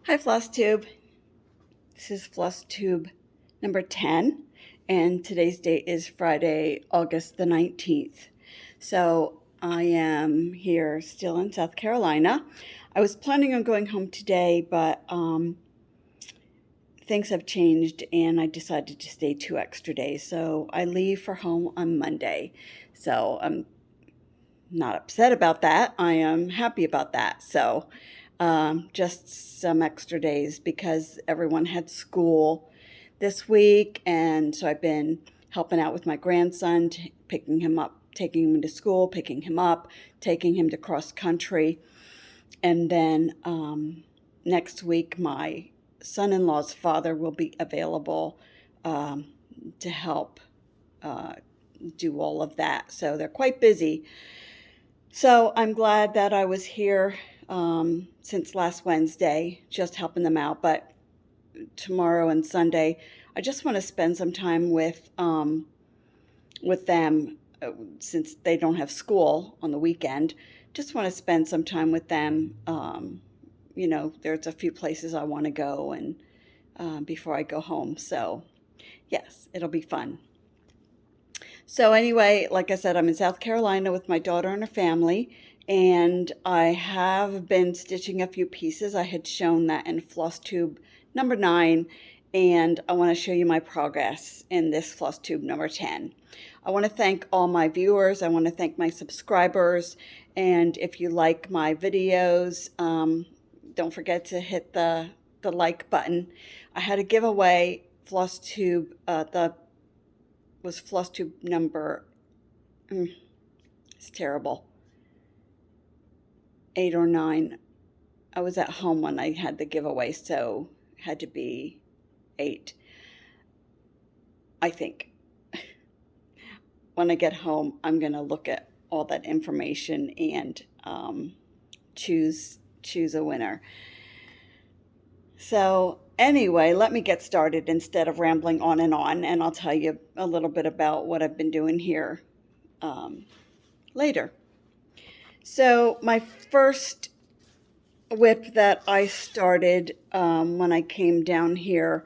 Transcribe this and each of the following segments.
Hi Flosstube. This is Flosstube number 10, and today's date is Friday, August the 19th. So I am here still in South Carolina. I was planning on going home today, but things have changed and I decided to stay 2 extra days. So I leave for home on Monday. So I'm not upset about that. I am happy about that. So just some extra days because everyone had school this week. And so I've been helping out with my grandson, picking him up, taking him to school, picking him up, taking him to cross country. And then next week, my son-in-law's father will be available to help do all of that. So they're quite busy. So I'm glad that I was here since last Wednesday, just helping them out. But tomorrow and Sunday, I just want to spend some time with them since they don't have school on the weekend. Just want to spend some time with them. There's a few places I want to go and before I go home. So yes, it'll be fun. So anyway, like I said, I'm in South Carolina with my daughter and her family, and I have been stitching a few pieces. I had shown that in Flosstube number 9, and I want to show you my progress in this Flosstube number 10. I want to thank all my viewers. I want to thank my subscribers, and if you like my videos, don't forget to hit the like button. I had a giveaway, Flosstube, was Flosstube number, it's terrible, 8 or 9. I was at home when I had the giveaway, so it had to be 8, I think. When I get home, I'm going to look at all that information and choose a winner. So anyway, let me get started instead of rambling on, and I'll tell you a little bit about what I've been doing here later. So my first WIP that I started when I came down here,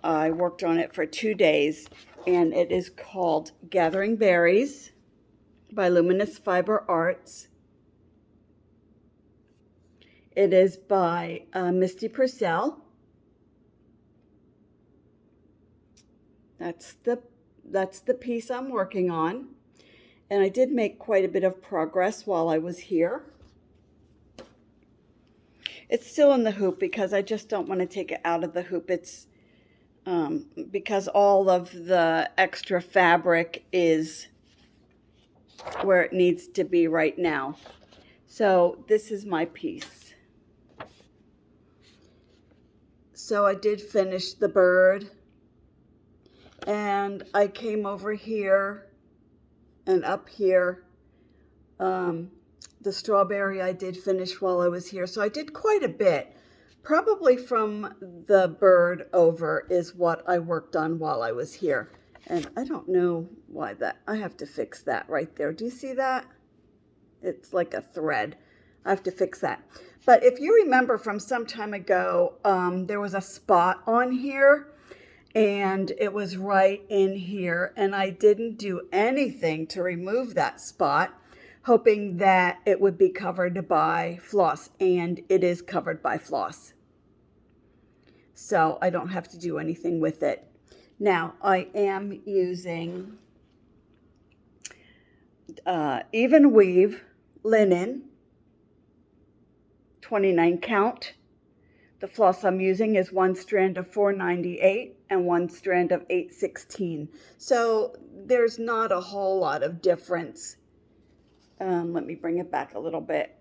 I worked on it for 2 days, and it is called Gathering Berries by Luminous Fiber Arts. It is by Misty Pursel. That's the piece I'm working on. And I did make quite a bit of progress while I was here. It's still in the hoop because I just don't want to take it out of the hoop. It's because all of the extra fabric is where it needs to be right now. So this is my piece. So I did finish the bird, and I came over here and up here. The strawberry I did finish while I was here. So I did quite a bit. Probably from the bird over is what I worked on while I was here. And I don't know why that, I have to fix that right there. Do you see that? It's like a thread. I have to fix that. But if you remember from some time ago, there was a spot on here, and it was right in here, and I didn't do anything to remove that spot, hoping that it would be covered by floss, and it is covered by floss. So I don't have to do anything with it. Now, I am using even weave linen, 29 count. The floss I'm using is one strand of 498 and one strand of 816. So there's not a whole lot of difference. Let me bring it back a little bit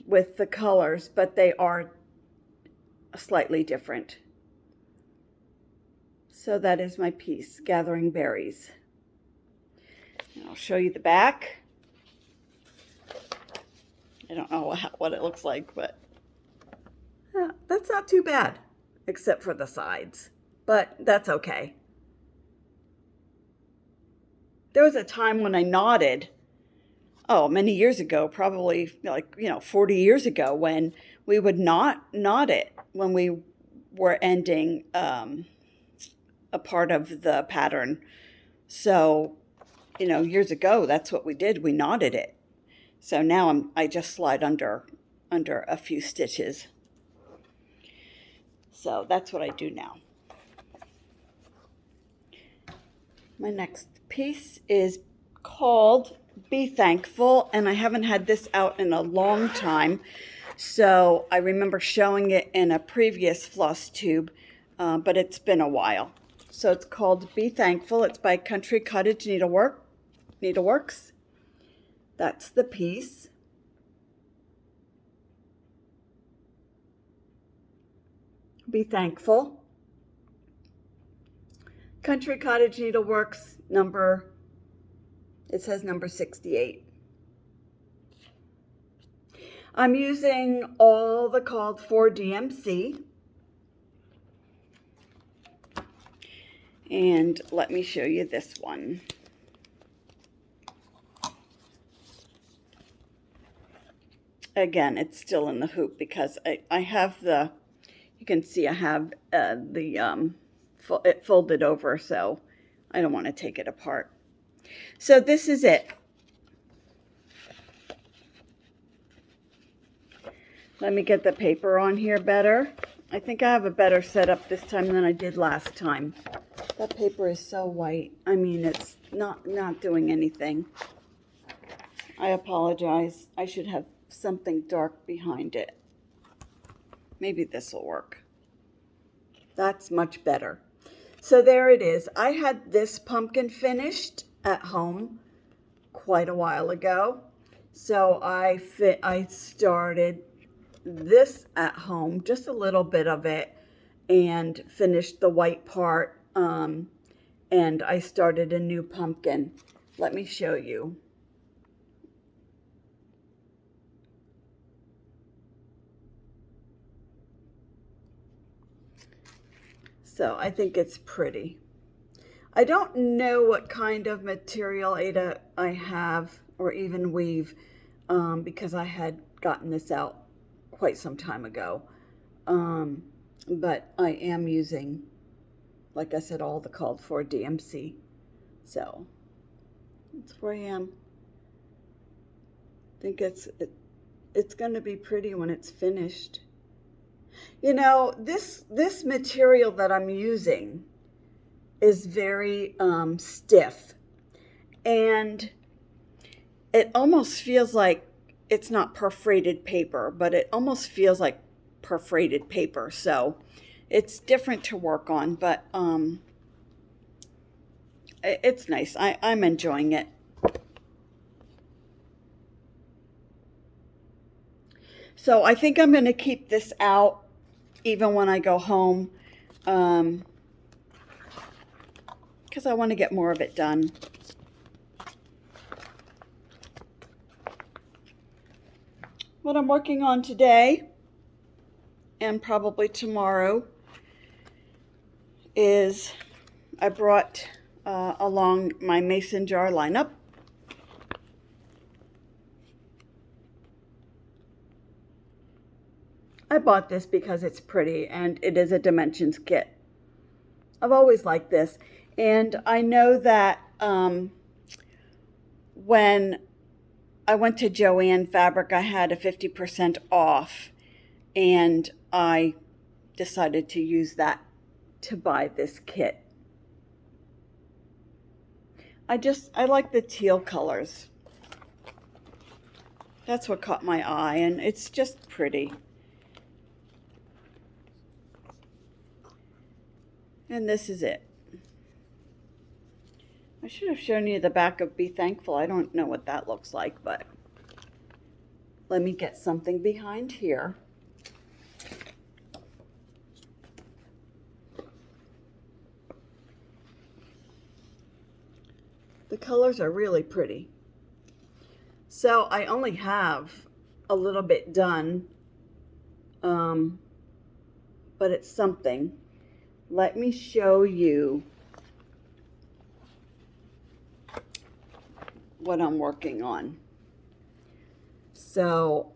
with the colors, but they are slightly different. So that is my piece, Gathering Berries. And I'll show you the back. I don't know what it looks like, but that's not too bad, except for the sides, but that's okay. There was a time when I knotted, many years ago, probably 40 years ago, when we would not knot it when we we're ending a part of the pattern. So, you know, years ago, that's what we did. We knotted it. So now I just slide under a few stitches. So that's what I do now. My next piece is called Be Thankful, and I haven't had this out in a long time. So I remember showing it in a previous Flosstube, but it's been a while. So it's called Be Thankful. It's by Cottage Needleworks. That's the piece. Be Thankful. Cottage Needleworks it says number 68. I'm using all the called for DMC. And let me show you this one. Again, it's still in the hoop because I have you can see I have it folded over, so I don't want to take it apart. So this is it. Let me get the paper on here better. I think I have a better setup this time than I did last time. That paper is so white. I mean, it's not doing anything. I apologize. I should have something dark behind it. Maybe this will work. That's much better. So there it is. I had this pumpkin finished at home quite a while ago. So I started this at home, just a little bit of it, and finished the white part. And I started a new pumpkin. Let me show you. So I think it's pretty. I don't know what kind of material Ada I have, or even weave, because I had gotten this out quite some time ago. But I am using, like I said, all the called for DMC. So that's where I am. I think it's going to be pretty when it's finished. You know, this material that I'm using is very stiff, and it almost feels like it's not perforated paper, but it almost feels like perforated paper. So it's different to work on, but it's nice. I'm enjoying it. So I think I'm going to keep this out even when I go home, because I want to get more of it done. What I'm working on today, and probably tomorrow, is I brought along my mason jar lineup. I bought this because it's pretty and it is a dimensions kit. I've always liked this, and I know that when I went to Joann Fabric, I had a 50% off, and I decided to use that to buy this kit. I like the teal colors. That's what caught my eye, and it's just pretty. And this is it. I should have shown you the back of Be Thankful. I don't know what that looks like, but let me get something behind here. The colors are really pretty. So I only have a little bit done, but it's something. Let me show you what I'm working on. So,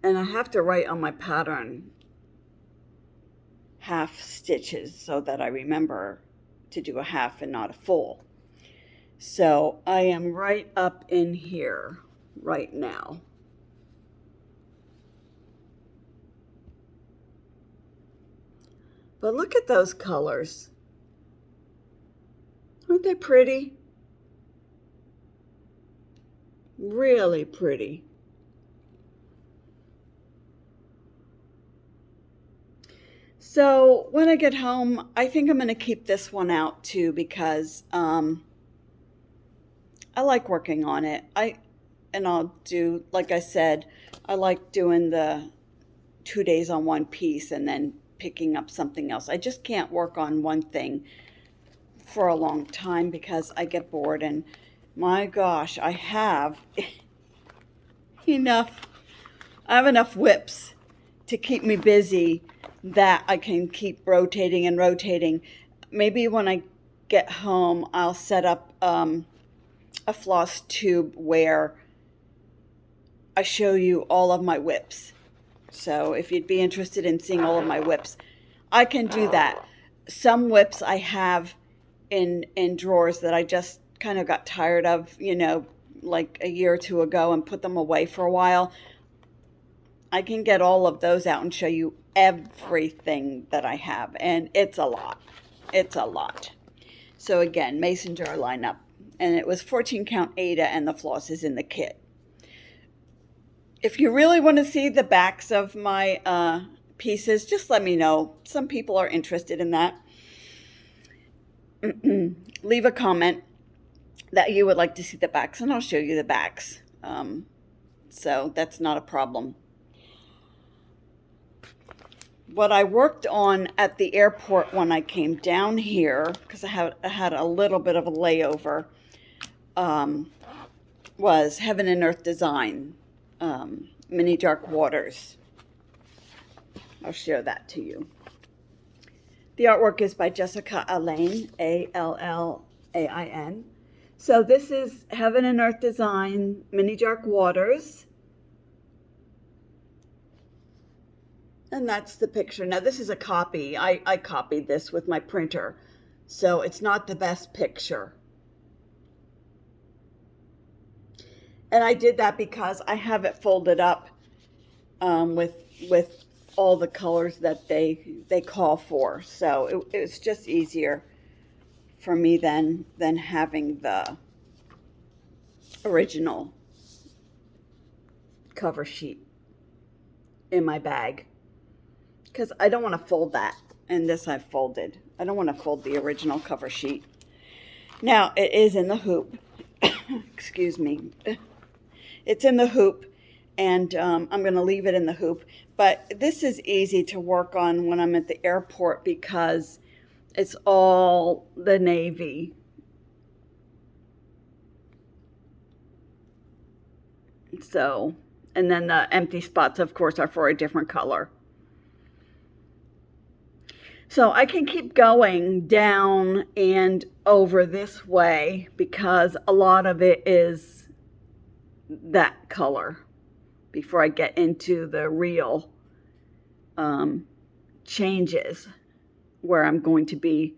and I have to write on my pattern half stitches so that I remember to do a half and not a full. So I am right up in here right now. But look at those colors. Aren't they pretty? Really pretty. So when I get home, I think I'm going to keep this one out too because I like working on it. And I'll do, like I said, I like doing the 2 days on one piece and then picking up something else. I just can't work on one thing for a long time because I get bored, and my gosh, I have enough WIPs to keep me busy that I can keep rotating and rotating. Maybe when I get home, I'll set up a Flosstube where I show you all of my WIPs. So if you'd be interested in seeing all of my WIPs, I can do that. Some WIPs I have in drawers that I just kind of got tired of, like a year or two ago, and put them away for a while. I can get all of those out and show you everything that I have, and it's a lot. It's a lot. So again, mason jar lineup, and it was 14 count Ada, and the floss is in the kit. If you really want to see the backs of my pieces, just let me know. Some people are interested in that. Leave a comment that you would like to see the backs, and I'll show you the backs. So that's not a problem. What I worked on at the airport when I came down here, because I had a little bit of a layover, was Heaven and Earth Design, Mini Dark Waters. I'll share that to you. The artwork is by Jessica Allain, Allain. So this is Heaven and Earth Design, Mini Dark Waters. And that's the picture. Now this is a copy. I copied this with my printer, so it's not the best picture. And I did that because I have it folded up with all the colors that they call for. So it's just easier for me than having the original cover sheet in my bag, because I don't want to fold that. And this I've folded. I don't want to fold the original cover sheet. Now it is in the hoop. Excuse me. It's in the hoop, and I'm going to leave it in the hoop. But this is easy to work on when I'm at the airport because it's all the navy. So, and then the empty spots, of course, are for a different color. So I can keep going down and over this way because a lot of it is that color before I get into the real changes where I'm going to be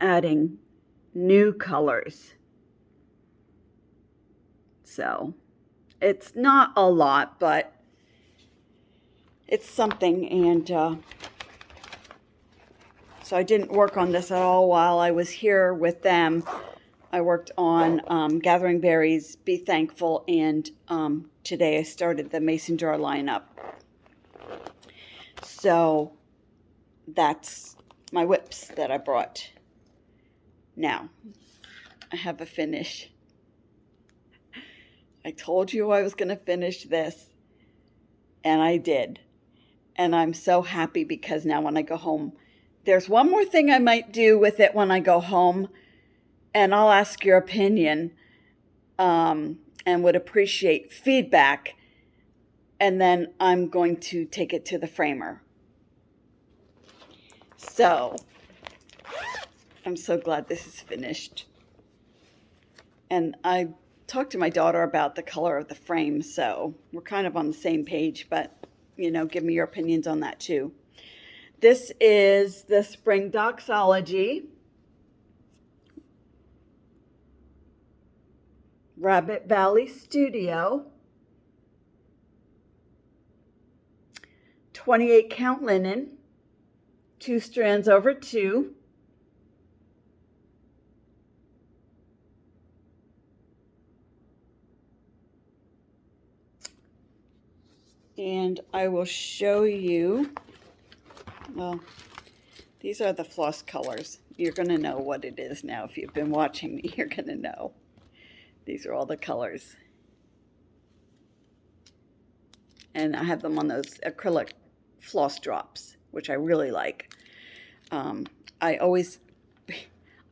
adding new colors. So it's not a lot, but it's something. And so I didn't work on this at all while I was here with them. I worked on Gathering Berries, Be Thankful, and today I started the Mason Jar lineup. So that's my WIPs that I brought. Now, I have a finish. I told you I was going to finish this, and I did. And I'm so happy because now when I go home, there's one more thing I might do with it when I go home, and I'll ask your opinion and would appreciate feedback. And then I'm going to take it to the framer. So I'm so glad this is finished. And I talked to my daughter about the color of the frame, so we're kind of on the same page, but, give me your opinions on that too. This is the Spring Doxology Rabbit Valley Studio 28 count linen, 2 strands over 2. And I will show you, well, these are the floss colors. You're going to know what it is now. If you've been watching me, you're going to know. These are all the colors. And I have them on those acrylic floss drops, which I really like. I always,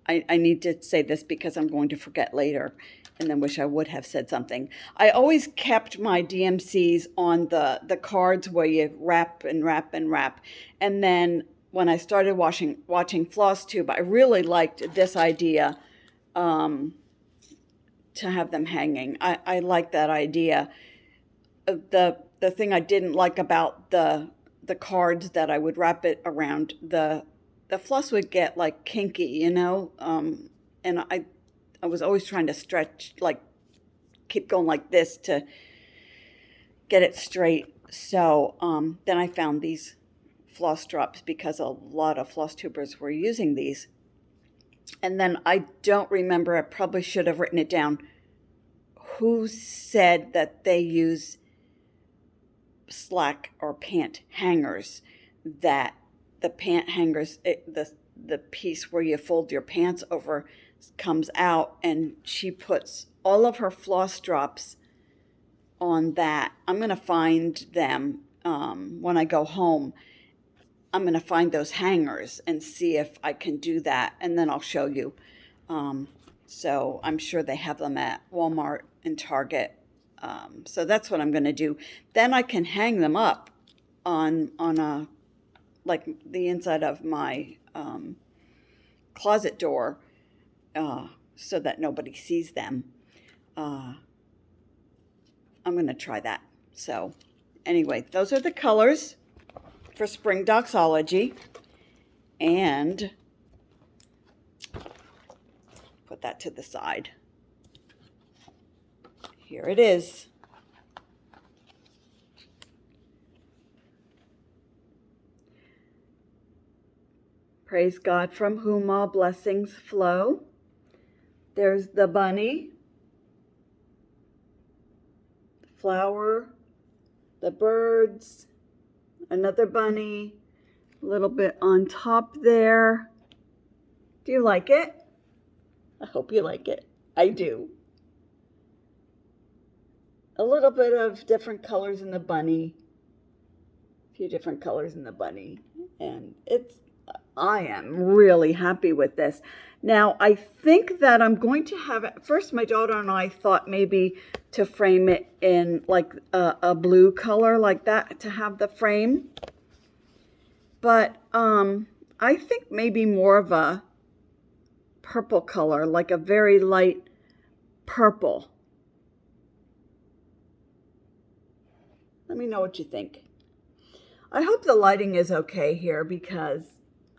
I need to say this because I'm going to forget later and then wish I would have said something. I always kept my DMCs on the cards where you wrap and wrap and wrap. And then when I started watching Flosstube, I really liked this idea to have them hanging. I like that idea. The thing I didn't like about the cards that I would wrap it around, the floss would get like kinky, you know, and I was always trying to stretch, like keep going like this to get it straight. So then I found these floss drops because a lot of floss tubers were using these. And then I don't remember, I probably should have written it down, who said that they use slack or pant hangers, that the pant hangers, the piece where you fold your pants over comes out, and she puts all of her floss drops on that. I'm going to find them when I go home. I'm going to find those hangers and see if I can do that, and then I'll show you. So I'm sure they have them at Walmart and Target. So that's what I'm going to do. Then I can hang them up on a, like the inside of my closet door, so that nobody sees them. I'm going to try that. So anyway, those are the colors for Spring Doxology. And put that to the side. Here it is. Praise God from whom all blessings flow. There's the bunny, the flower, the birds, another bunny, a little bit on top there. Do you like it? I hope you like it. I do. A little bit of different colors in the bunny. A few different colors in the bunny. And I am really happy with this. Now, I think that I'm going to have it. First, my daughter and I thought maybe to frame it in like a blue color like that to have the frame. But I think maybe more of a purple color, like a very light purple. Let me know what you think. I hope the lighting is okay here because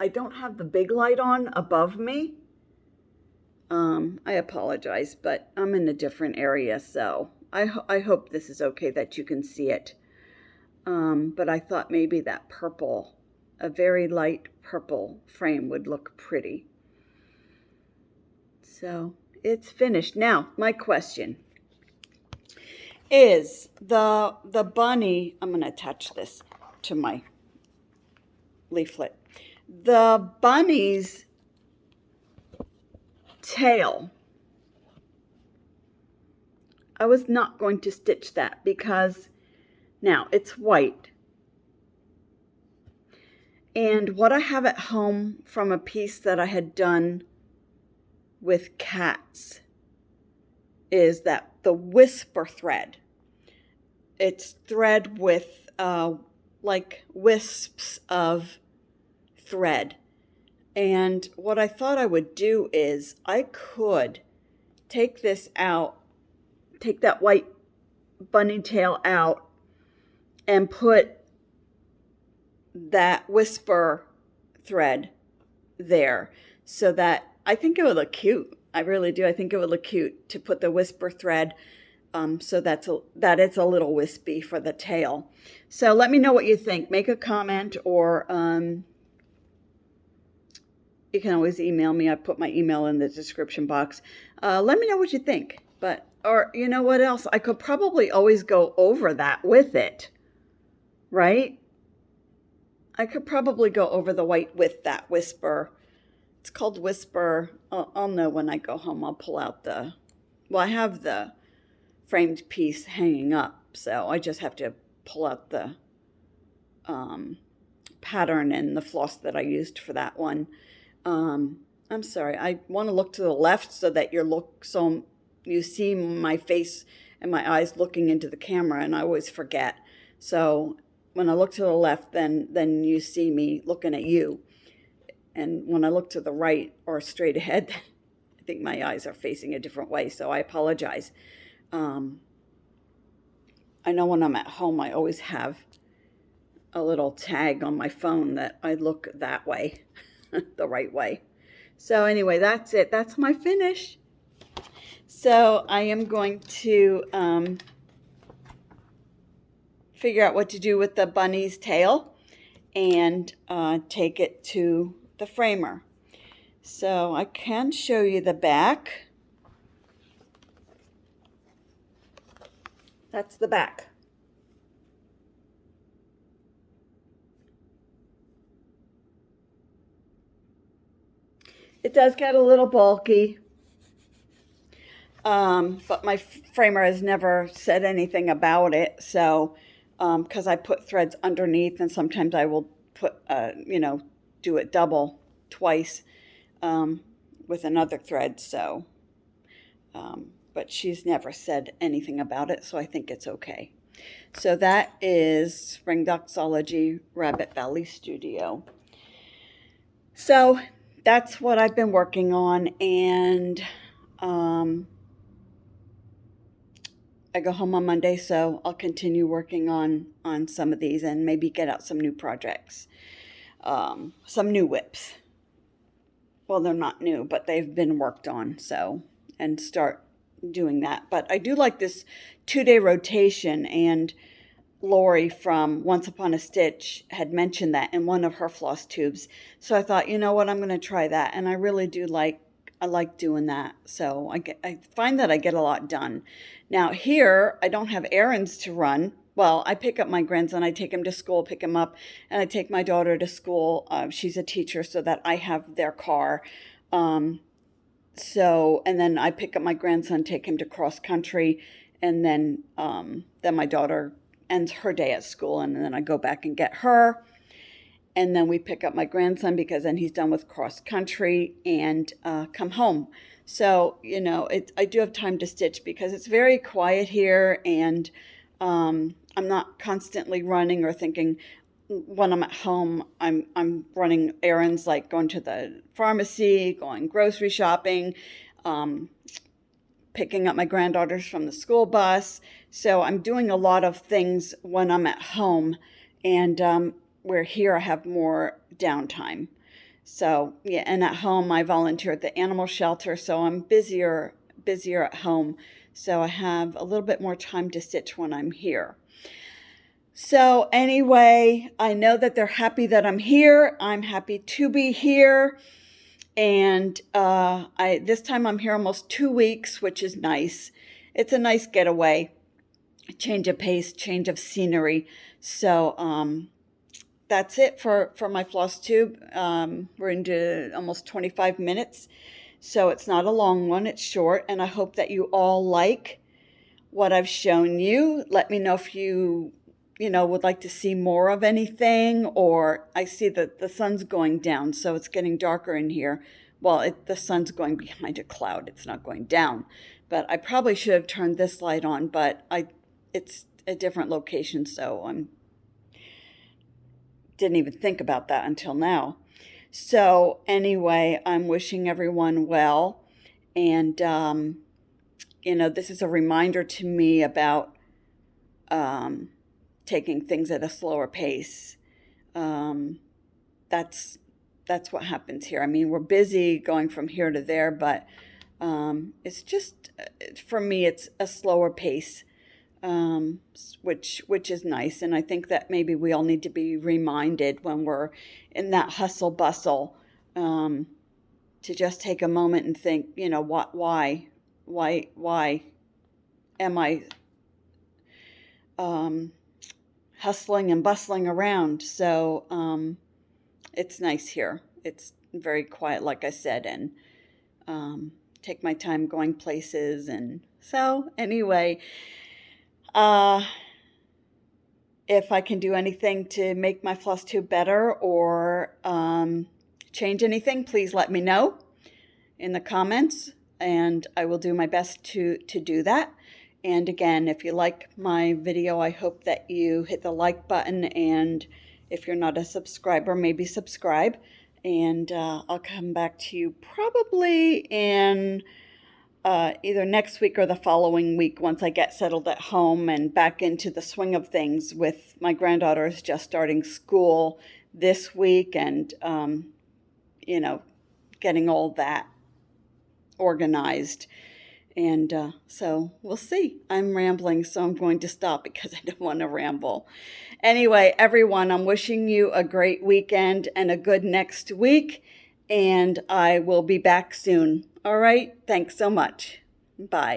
I don't have the big light on above me. I apologize, but I'm in a different area, so I hope this is okay that you can see it. But I thought maybe that purple, a very light purple frame would look pretty. So it's finished. Now, my question is the bunny, I'm going to attach this to my leaflet. The bunny's tail, I was not going to stitch that because now it's white. And what I have at home from a piece that I had done with cats is that the whisper thread. It's thread with like wisps of thread. And what I thought I would do is I could take this out, take that white bunny tail out and put that whisper thread there, so that I think it would look cute. I really do. I think it would look cute to put the whisper thread, so that it's a little wispy for the tail. So let me know what you think. Make a comment, or you can always email me. I put my email in the description box. Let me know what you think. Or you know what else? I could probably always go over that with it, right? I could probably go over the white with that whisper. It's called whisper. I'll know when I go home. I'll pull out well, I have the framed piece hanging up, so I just have to pull out the pattern and the floss that I used for that one. I'm sorry. I want to look to the left so that so you see my face and my eyes looking into the camera, and I always forget. So when I look to the left, then you see me looking at you. And when I look to the right or straight ahead, I think my eyes are facing a different way, so I apologize. I know when I'm at home, I always have a little tag on my phone that I look that way, the right way. So anyway, that's it. That's my finish. So I am going to figure out what to do with the bunny's tail and take it to the framer. So I can show you the back. That's the back. It does get a little bulky, but my framer has never said anything about it. So, because I put threads underneath, and sometimes I will put, do it double twice with another thread. So, but she's never said anything about it, so I think it's okay. So that is Spring Doxology Rabbit Valley Studio. So that's what I've been working on, and I go home on Monday, so I'll continue working on some of these and maybe get out some new projects, some new WIPs. Well, they're not new, but they've been worked on, so, and start doing that. But I do like this 2-day rotation, and Lori from Once Upon a Stitch had mentioned that in one of her floss tubes. So I thought, you know what, I'm going to try that. And I really do I like doing that. So I find that I get a lot done. Now here, I don't have errands to run. Well, I pick up my grandson, I take him to school, pick him up, and I take my daughter to school. She's a teacher, so that I have their car. And then I pick up my grandson, take him to cross country, and then my daughter ends her day at school, and then I go back and get her, and then we pick up my grandson because then he's done with cross country, and come home. So I do have time to stitch because it's very quiet here, and I'm not constantly running or thinking. When I'm at home, I'm running errands, like going to the pharmacy, going grocery shopping, picking up my granddaughters from the school bus. So I'm doing a lot of things when I'm at home, and where here I have more downtime. So yeah, and at home I volunteer at the animal shelter, so I'm busier at home. So I have a little bit more time to stitch when I'm here. So anyway, I know that they're happy that I'm here. I'm happy to be here. And this time I'm here almost 2 weeks, which is nice. It's a nice getaway, change of pace, change of scenery. So that's it for my Flosstube. We're into almost 25 minutes, so it's not a long one, it's short, and I hope that you all like what I've shown you. Let me know if you would like to see more of anything, or I see that the sun's going down, so it's getting darker in here. Well, the sun's going behind a cloud. It's not going down, but I probably should have turned this light on, but it's a different location, so didn't even think about that until now. So anyway, I'm wishing everyone well, and this is a reminder to me about taking things at a slower pace. That's what happens here. I mean, we're busy going from here to there, but it's just, for me, it's a slower pace, which is nice. And I think that maybe we all need to be reminded when we're in that hustle bustle, to just take a moment and think, why am I hustling and bustling around? So it's nice here. It's very quiet, like I said, and take my time going places. And so anyway, if I can do anything to make my Flosstube better or change anything, please let me know in the comments, and I will do my best to do that. And again, if you like my video, I hope that you hit the like button, and if you're not a subscriber, maybe subscribe. And I'll come back to you probably in either next week or the following week, once I get settled at home and back into the swing of things, with my granddaughter's just starting school this week, and getting all that organized. And so we'll see. I'm rambling, so I'm going to stop because I don't want to ramble. Anyway, everyone, I'm wishing you a great weekend and a good next week, and I will be back soon. All right? Thanks so much. Bye.